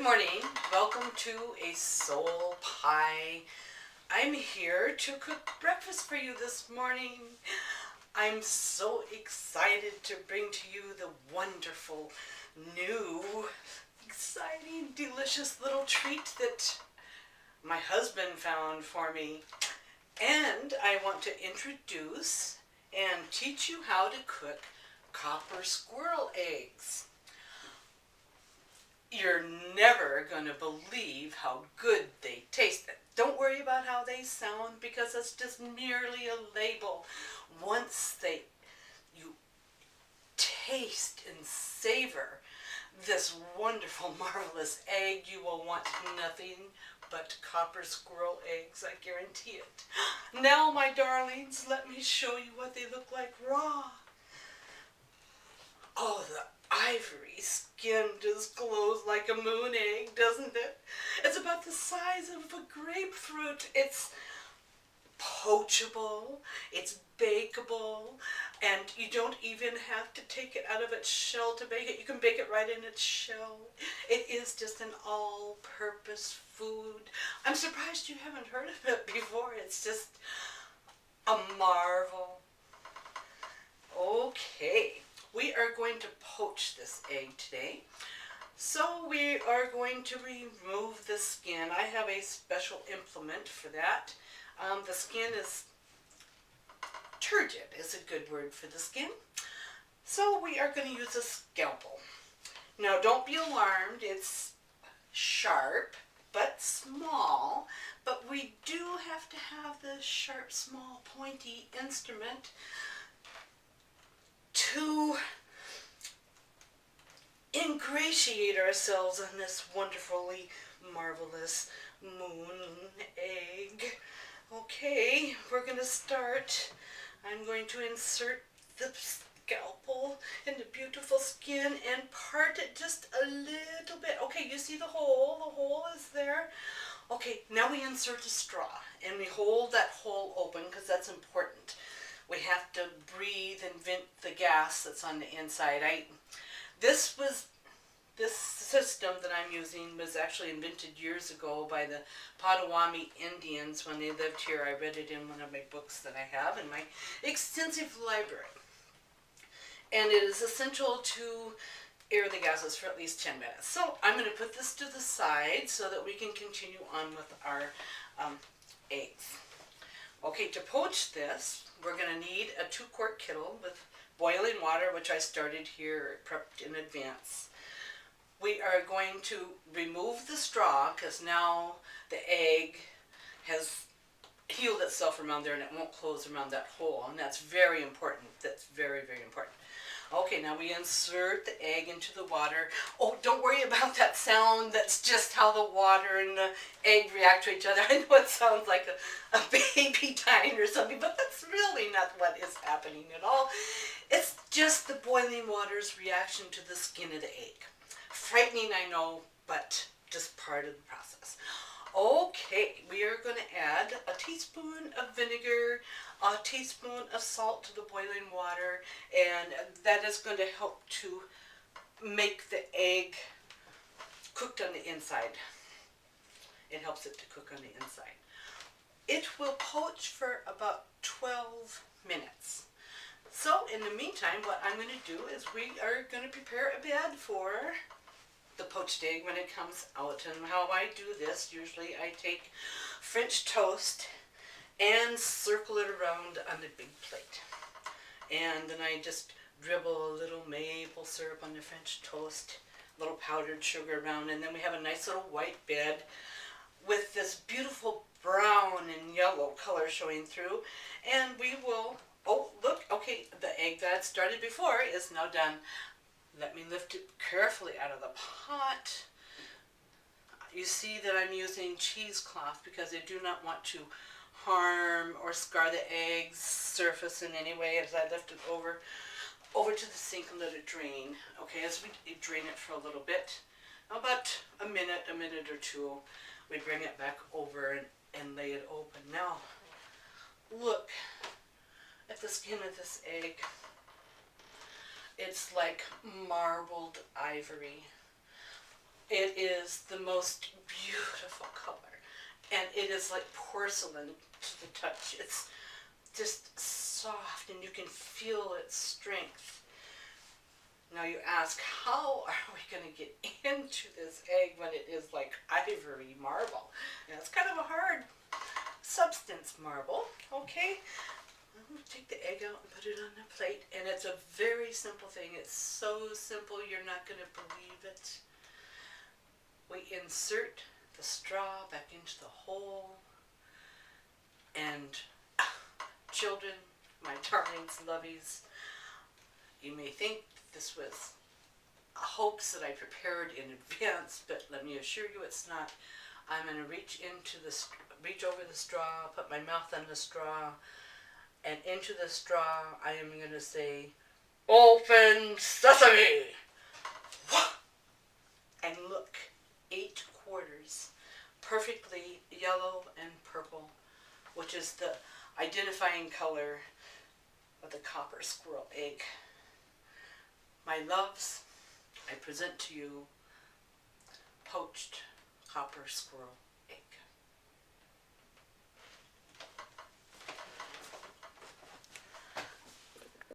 Good morning. Welcome to a soul pie. I'm here to cook breakfast for you this morning. I'm so excited to bring to you the wonderful, new, exciting, delicious little treat that my husband found for me. And I want to introduce and teach you how to cook copper squirrel eggs. You're never going to believe how good they taste. Don't worry about how they sound because it's just merely a label. Once you taste and savor this wonderful, marvelous egg, you will want nothing but copper squirrel eggs, I guarantee it. Now, my darlings, let me show you what they look like raw. Oh, the ivory skin just glows like a moon egg, doesn't it? It's about the size of a grapefruit. It's poachable, it's bakeable, and you don't even have to take it out of its shell to bake it. You can bake it right in its shell. It is just an all-purpose food. I'm surprised you haven't heard of it before. It's just a marvel. Okay. We are going to poach this egg today. So we are going to remove the skin. I have a special implement for that. The skin is turgid, is a good word for the skin. So we are going to use a scalpel. Now don't be alarmed, it's sharp but small, but we do have to have the sharp, small, pointy instrument to ingratiate ourselves on this wonderfully marvelous moon egg. Okay, we're going to start. I'm going to insert the scalpel in the beautiful skin and part it just a little bit. Okay, you see the hole? The hole is there. Okay, now we insert a straw and we hold that hole open because that's important. We have to breathe and vent the gas that's on the inside. This system that I'm using was actually invented years ago by the Potawatomi Indians when they lived here. I read it in one of my books that I have in my extensive library. And it is essential to air the gases for at least 10 minutes. So I'm going to put this to the side so that we can continue on with our eggs. Okay, to poach this, we're going to need a 2-quart kettle with boiling water, which I started here, prepped in advance. We are going to remove the straw because now the egg has healed itself around there and it won't close around that hole, and that's very important. That's very, very important. Okay, now we insert the egg into the water. Oh, don't worry about that sound. That's just how the water and the egg react to each other. I know it sounds like a baby dying or something, but that's really not what is happening at all. It's just the boiling water's reaction to the skin of the egg. Frightening, I know, but just part of the process. Okay, we are going to add a teaspoon of vinegar, a teaspoon of salt to the boiling water, and that is going to help to make the egg cooked on the inside. It helps it to cook on the inside. It will poach for about 12 minutes. So in the meantime, what I'm going to do is we are going to prepare a bed for the poached egg when it comes out. And how I do this, usually I take French toast and circle it around on the big plate. And then I just dribble a little maple syrup on the French toast, a little powdered sugar around, and then we have a nice little white bed with this beautiful brown and yellow color showing through. And we will, oh look, okay, the egg that I started before is now done. Let me lift it carefully out of the pot. You see that I'm using cheesecloth because I do not want to harm or scar the egg's surface in any way as I lift it over to the sink and let it drain. Okay, as we drain it for a little bit, about a minute or two, we bring it back over and lay it open. Now, look at the skin of this egg. It's like marbled ivory. It is the most beautiful color. And it is like porcelain to the touch. It's just soft and you can feel its strength. Now you ask, how are we going to get into this egg when it is like ivory marble? And it's kind of a hard substance marble, okay? I'm going to take the egg out and put it on the plate. And it's a very simple thing. It's so simple you're not going to believe it. We insert the straw back into the hole. And children, my darlings, lovies, you may think this was a hoax that I prepared in advance, but let me assure you it's not. I'm going to reach over the straw, put my mouth on the straw, and into the straw I am going to say, "Open sesame!" And look, 8 quarters, perfectly yellow and purple, which is the identifying color of the copper squirrel egg. My loves, I present to you poached copper squirrel egg.